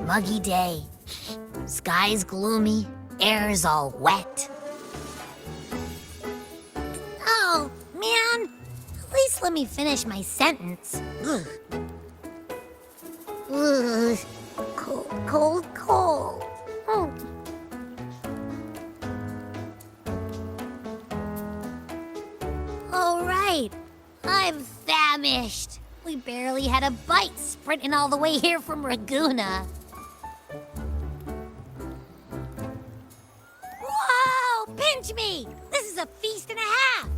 Muggy day. Sky's gloomy, air's all wet. Oh, man. At least let me finish my sentence. Ugh. Ugh. Cold, cold, cold. Oh. All right. I'm famished. We barely had a bite sprinting all the way here from Ragoona. Whoa! Pinch me! This is a feast and a half!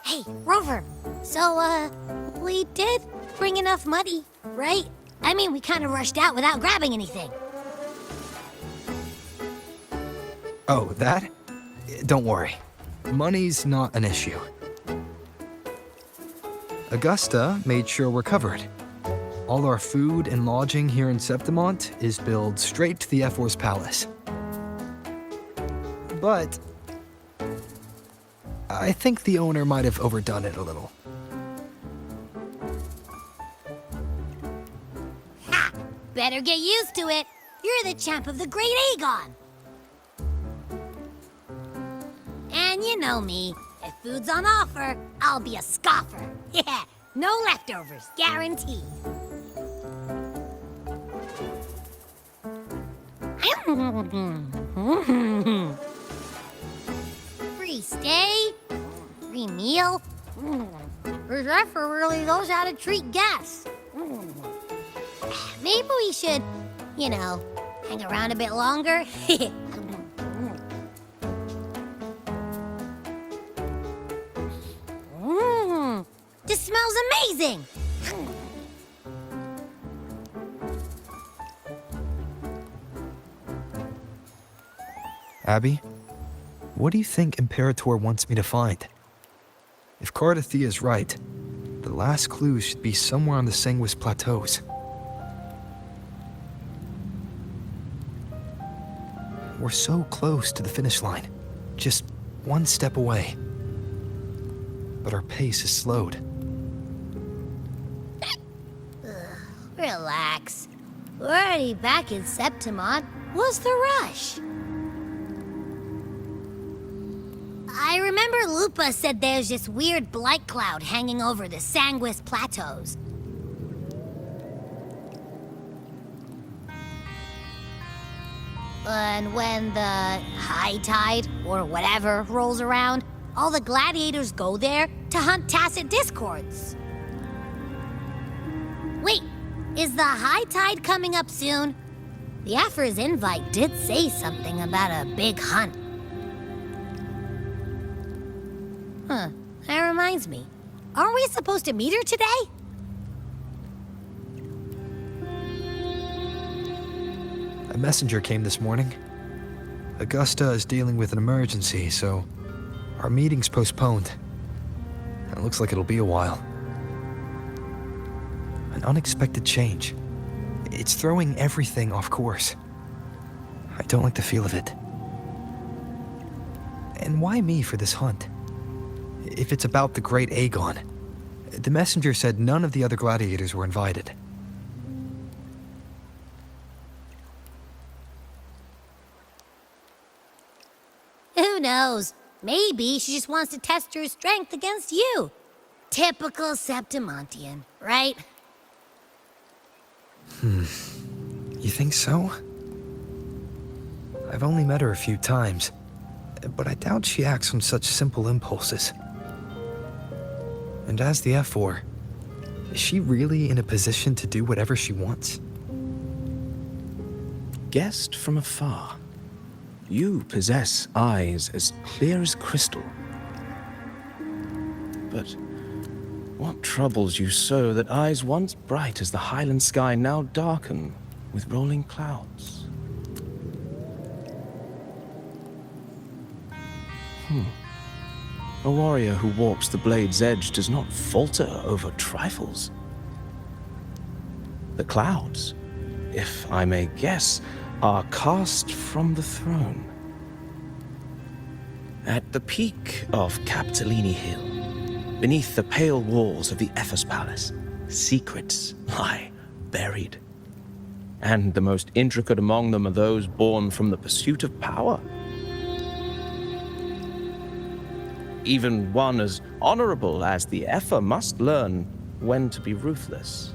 Hey, Rover. So, we did bring enough money, right? I mean, we kind of rushed out without grabbing anything. Oh, that? Don't worry. Money's not an issue. Augusta made sure we're covered. All our food and lodging here in Septimont is billed straight to the F4's palace. But I think the owner might have overdone it a little. Ha! Better get used to it. You're the champ of the Great Aegon. And you know me. If food's on offer, I'll be a scoffer. Yeah, no leftovers, guaranteed. Free stay, free meal. This effort really knows how to treat guests. Maybe we should, hang around a bit longer. This smells amazing! Abby, what do you think Imperator wants me to find? If Cardathia's right, the last clue should be somewhere on the Sanguis Plateaus. We're so close to the finish line, just one step away. But our pace is slowed. Relax. We're already back in Septimont. What's the rush? I remember Lupa said there's this weird blight cloud hanging over the Sanguis Plateaus. And when the high tide, or whatever, rolls around, all the gladiators go there to hunt tacit discords. Wait, is the high tide coming up soon? The Aphor's invite did say something about a big hunt. Huh, that reminds me. Aren't we supposed to meet her today? A messenger came this morning. Augusta is dealing with an emergency, so our meeting's postponed. It looks like it'll be a while. An unexpected change. It's throwing everything off course. I don't like the feel of it. And why me for this hunt? If it's about the Great Aegon, the messenger said none of the other gladiators were invited. Who knows? Maybe she just wants to test her strength against you. Typical Septimontian, right? You think so? I've only met her a few times, but I doubt she acts on such simple impulses. And as the F4, is she really in a position to do whatever she wants? Guessed from afar, you possess eyes as clear as crystal. But what troubles you so that eyes once bright as the highland sky now darken with rolling clouds? A warrior who walks the blade's edge does not falter over trifles. The clouds, if I may guess, are cast from the throne. At the peak of Capitolini Hill, Beneath the pale walls of the Ephes Palace, secrets lie buried. And the most intricate among them are those born from the pursuit of power. Even one as honorable as the Epher must learn when to be ruthless.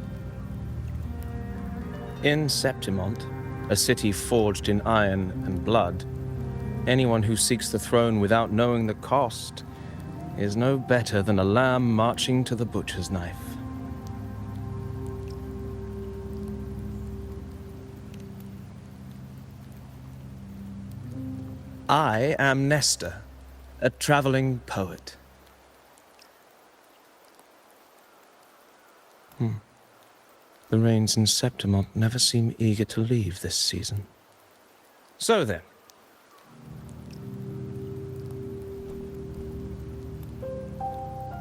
In Septimont, a city forged in iron and blood, anyone who seeks the throne without knowing the cost is no better than a lamb marching to the butcher's knife. I am Nestor, a traveling poet. The rains in Septimont never seem eager to leave this season. So then.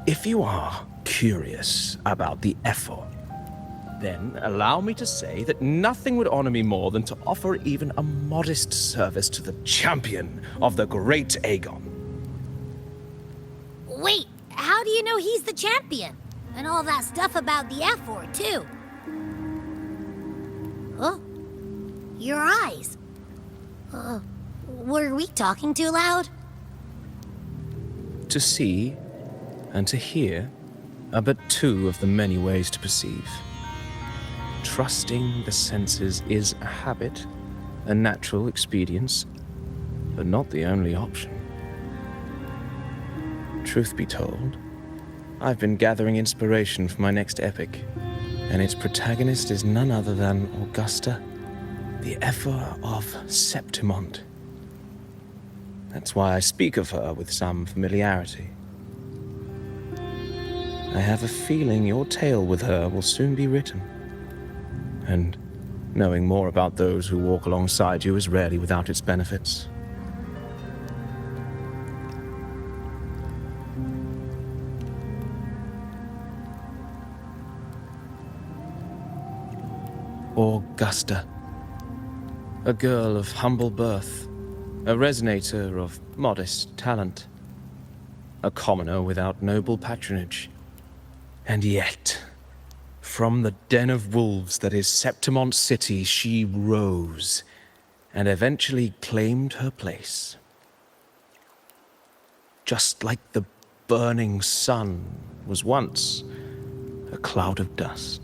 If you are curious about the Epher, then allow me to say that nothing would honor me more than to offer even a modest service to the champion of the great Aegon. Wait, how do you know he's the champion? And all that stuff about the F4, too. Oh, your eyes. Were we talking too loud? To see and to hear are but two of the many ways to perceive. Trusting the senses is a habit, a natural expedience, but not the only option. Truth be told, I've been gathering inspiration for my next epic, and its protagonist is none other than Augusta, the Epher of Septimont. That's why I speak of her with some familiarity. I have a feeling your tale with her will soon be written. And knowing more about those who walk alongside you is rarely without its benefits. Augusta, a girl of humble birth, a resonator of modest talent, a commoner without noble patronage. And yet, from the den of wolves that is Septimont City, she rose and eventually claimed her place. Just like the burning sun was once a cloud of dust.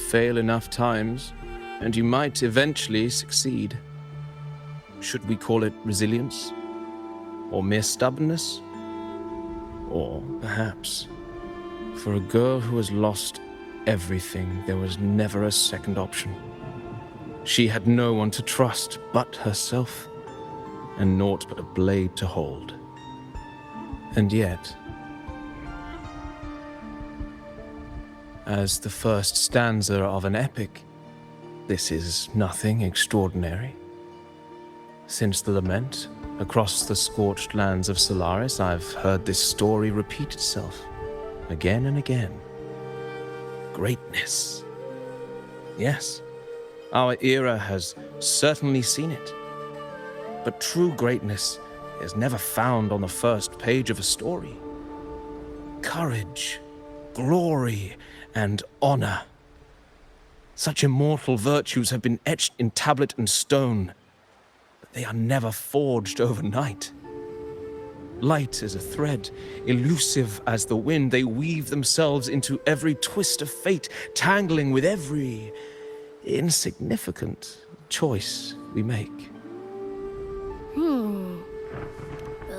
fail enough times, and you might eventually succeed. Should we call it resilience? Or mere stubbornness? Or perhaps, for a girl who has lost everything, there was never a second option. She had no one to trust but herself, and naught but a blade to hold. And yet, as the first stanza of an epic, this is nothing extraordinary. Since the lament, across the scorched lands of Solaris, I've heard this story repeat itself, again and again. Greatness. Yes, our era has certainly seen it. But true greatness is never found on the first page of a story. Courage, glory, and honor. Such immortal virtues have been etched in tablet and stone, but they are never forged overnight. Light as a thread, elusive as the wind, they weave themselves into every twist of fate, tangling with every insignificant choice we make.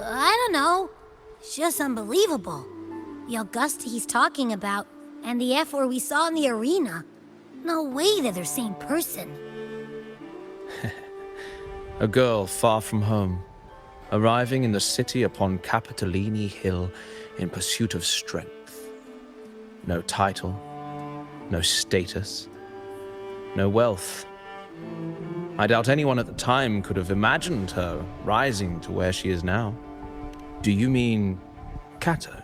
I don't know. It's just unbelievable. The Augusta he's talking about, and the F-4 we saw in the arena. No way they're the same person. A girl far from home, arriving in the city upon Capitolini Hill in pursuit of strength. No title, no status, no wealth. I doubt anyone at the time could have imagined her rising to where she is now. Do you mean Cato?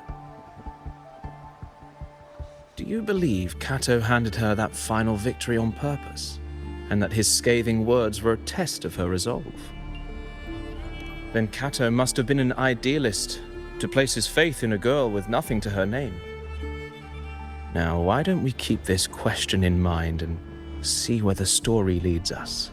Do you believe Cato handed her that final victory on purpose, and that his scathing words were a test of her resolve? Then Cato must have been an idealist to place his faith in a girl with nothing to her name. Now, why don't we keep this question in mind and see where the story leads us?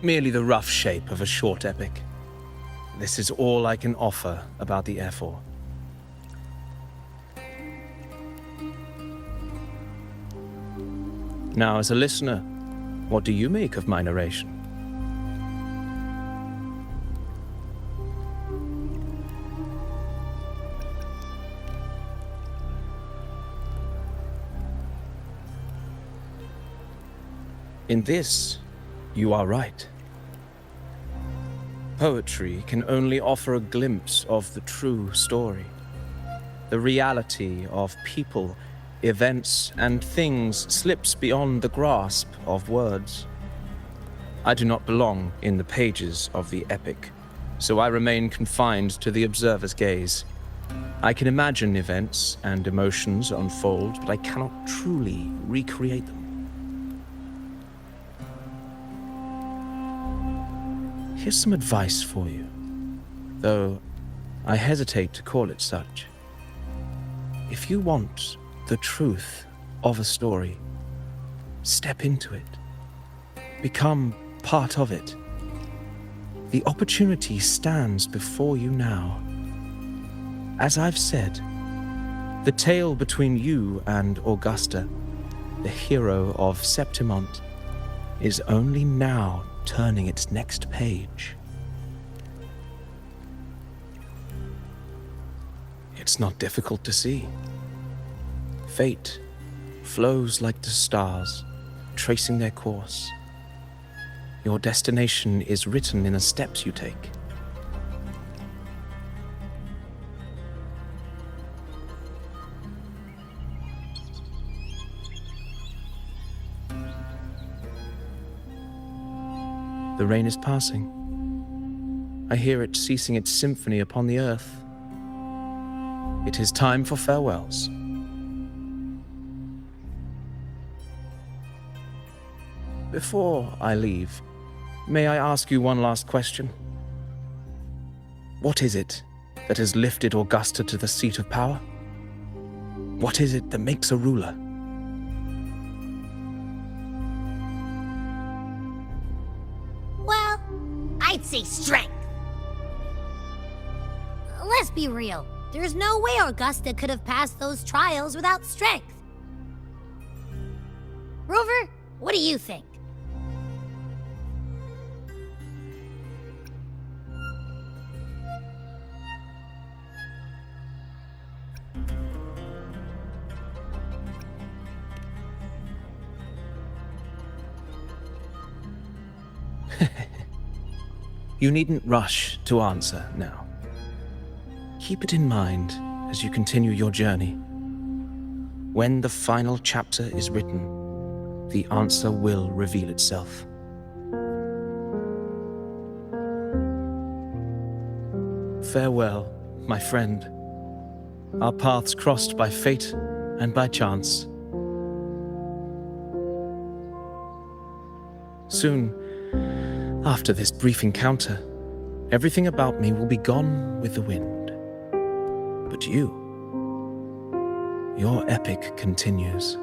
merely the rough shape of a short epic. This is all I can offer about the F4. Now, as a listener, what do you make of my narration? In this, you are right. Poetry can only offer a glimpse of the true story, the reality of people, events, and things slips beyond the grasp of words. I do not belong in the pages of the epic, so I remain confined to the observer's gaze. I can imagine events and emotions unfold, but I cannot truly recreate them. Here's some advice for you, though I hesitate to call it such. If you want the truth of a story, step into it. Become part of it. The opportunity stands before you now. As I've said, the tale between you and Augusta, the hero of Septimont, is only now turning its next page. It's not difficult to see. Fate flows like the stars, tracing their course. Your destination is written in the steps you take. The rain is passing. I hear it ceasing its symphony upon the earth. It is time for farewells. Before I leave, may I ask you one last question? What is it that has lifted Augusta to the seat of power? What is it that makes a ruler? Well, I'd say strength. Let's be real. There's no way Augusta could have passed those trials without strength. Rover, what do you think? You needn't rush to answer now. Keep it in mind as you continue your journey. When the final chapter is written, the answer will reveal itself. Farewell, my friend. Our paths crossed by fate and by chance. Soon, after this brief encounter, everything about me will be gone with the wind. But you, your epic continues.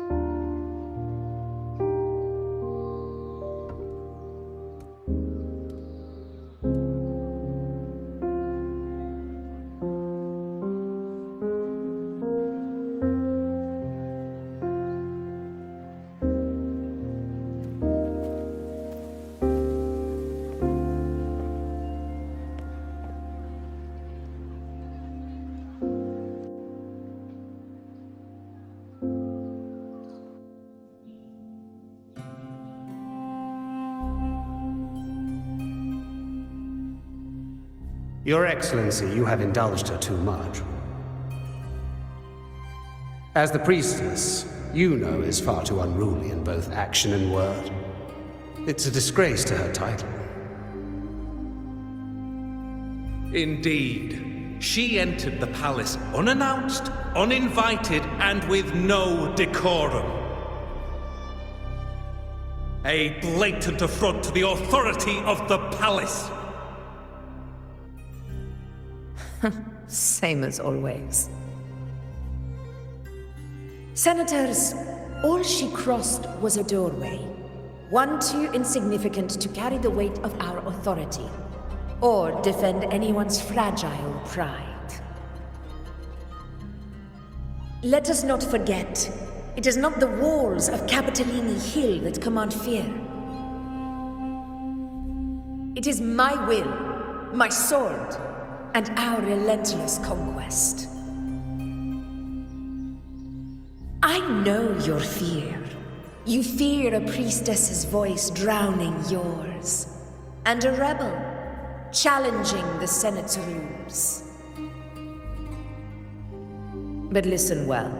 Your Excellency, you have indulged her too much. As the priestess, Yuno is far too unruly in both action and word. It's a disgrace to her title. Indeed. She entered the palace unannounced, uninvited, and with no decorum. A blatant affront to the authority of the palace. Same as always. Senators, all she crossed was a doorway. One too insignificant to carry the weight of our authority, or defend anyone's fragile pride. Let us not forget, it is not the walls of Capitolini Hill that command fear. It is my will, my sword, and our relentless conquest. I know your fear. You fear a priestess's voice drowning yours, and a rebel challenging the Senate's rules. But listen well.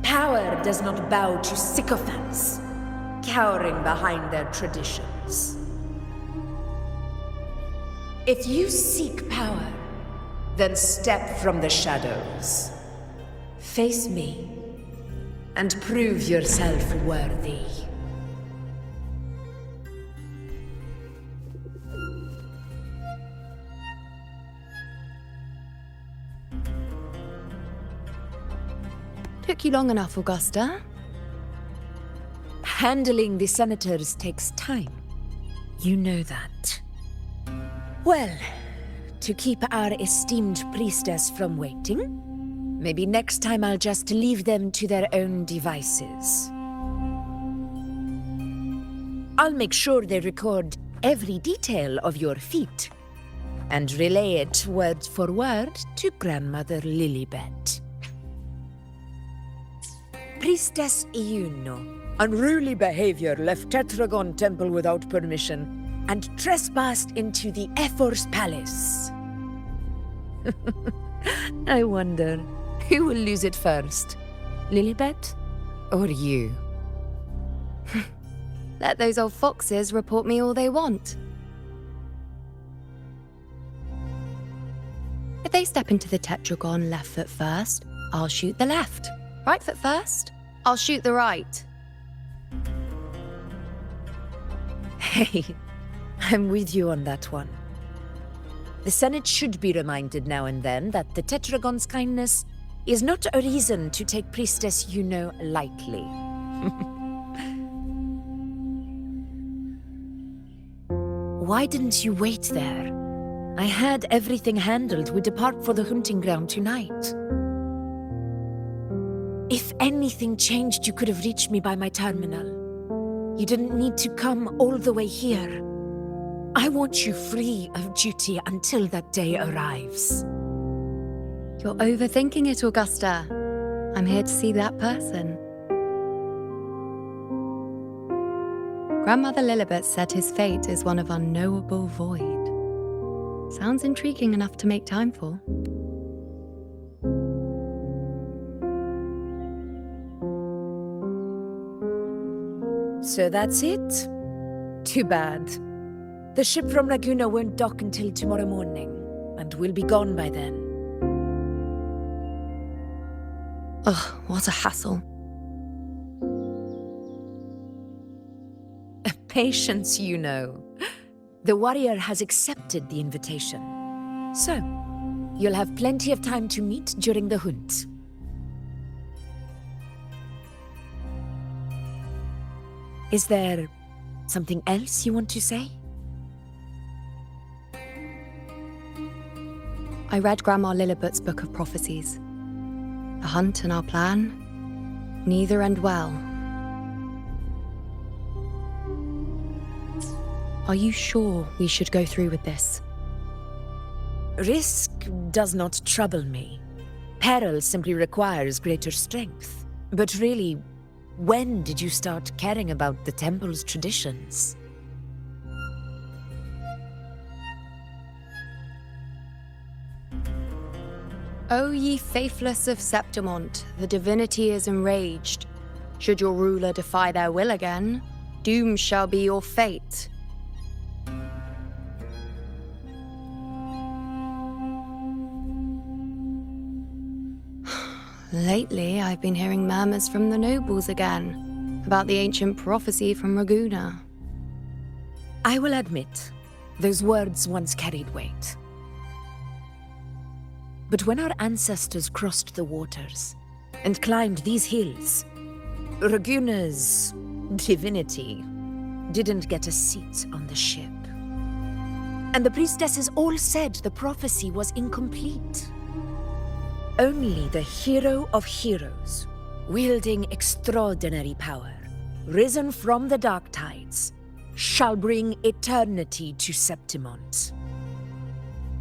Power does not bow to sycophants, cowering behind their traditions. If you seek power, then step from the shadows. Face me, and prove yourself worthy. Took you long enough, Augusta. Handling the senators takes time. You know that. Well, to keep our esteemed priestess from waiting, maybe next time I'll just leave them to their own devices. I'll make sure they record every detail of your feat, and relay it word for word to Grandmother Lilibet. Priestess Iuno. Unruly behavior left Tetragon Temple without permission and trespassed into the Ephor's palace. I wonder, who will lose it first? Lilibet or you? Let those old foxes report me all they want. If they step into the Tetragon left foot first, I'll shoot the left. Right foot first, I'll shoot the right. Hey, I'm with you on that one. The Senate should be reminded now and then that the Tetragon's kindness is not a reason to take Priestess Yuno lightly. Why didn't you wait there? I had everything handled. We depart for the hunting ground tonight. If anything changed, you could have reached me by my terminal. You didn't need to come all the way here. I want you free of duty until that day arrives. You're overthinking it, Augusta. I'm here to see that person. Grandmother Lilibet said his fate is one of unknowable void. Sounds intriguing enough to make time for. So that's it? Too bad. The ship from Laguna won't dock until tomorrow morning, and we'll be gone by then. Ugh, what a hassle. Patience, you know. The warrior has accepted the invitation. So, you'll have plenty of time to meet during the hunt. Is there something else you want to say? I read Grandma Lilibet's Book of Prophecies. The hunt and our plan, neither end well. Are you sure we should go through with this? Risk does not trouble me. Peril simply requires greater strength. But really, when did you start caring about the temple's traditions? O ye faithless of Septimont, the divinity is enraged. Should your ruler defy their will again, doom shall be your fate. Lately, I've been hearing murmurs from the nobles again, about the ancient prophecy from Raguna. I will admit, those words once carried weight. But when our ancestors crossed the waters and climbed these hills, Raguna's divinity didn't get a seat on the ship. And the priestesses all said the prophecy was incomplete. Only the hero of heroes, wielding extraordinary power, risen from the dark tides, shall bring eternity to Septimont.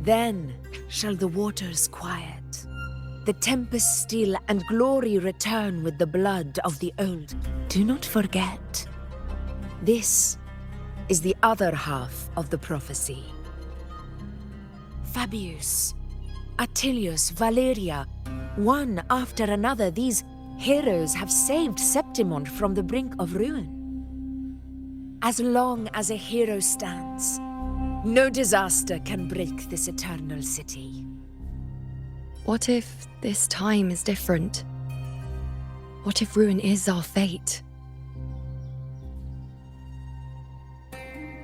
Then shall the waters quiet, the tempest still, and glory return with the blood of the old. Do not forget, this is the other half of the prophecy. Fabius, Attilius, Valeria, one after another, these heroes have saved Septimont from the brink of ruin. As long as a hero stands, no disaster can break this eternal city. What if this time is different? What if ruin is our fate?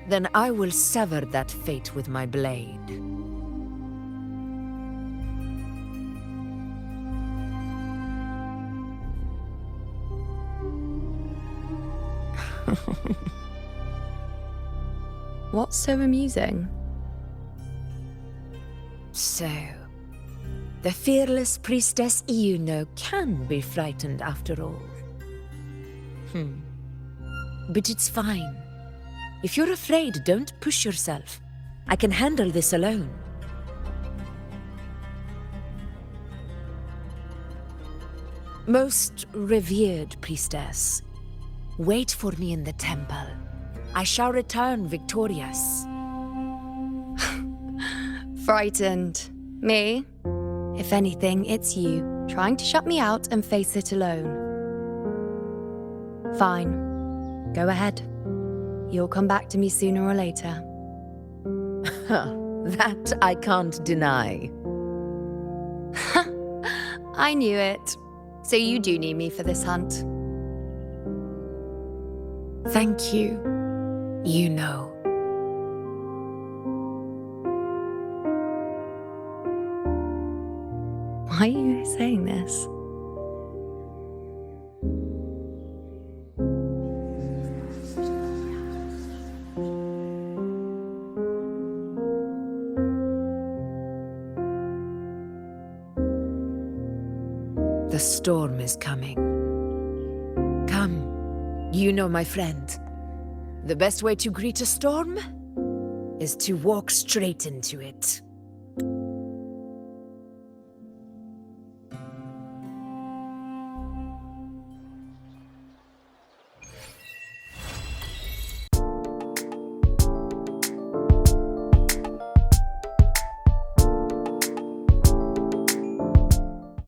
Then I will sever that fate with my blade. What's so amusing? So, the fearless priestess Iuno can be frightened after all. But it's fine. If you're afraid, don't push yourself. I can handle this alone. Most revered priestess, wait for me in the temple. I shall return victorious. Frightened. Me? If anything, it's you, trying to shut me out and face it alone. Fine. Go ahead. You'll come back to me sooner or later. That I can't deny. I knew it. So you do need me for this hunt. Thank you. You know. Why are you saying this? The storm is coming. Come, you know, my friend. The best way to greet a storm is to walk straight into it.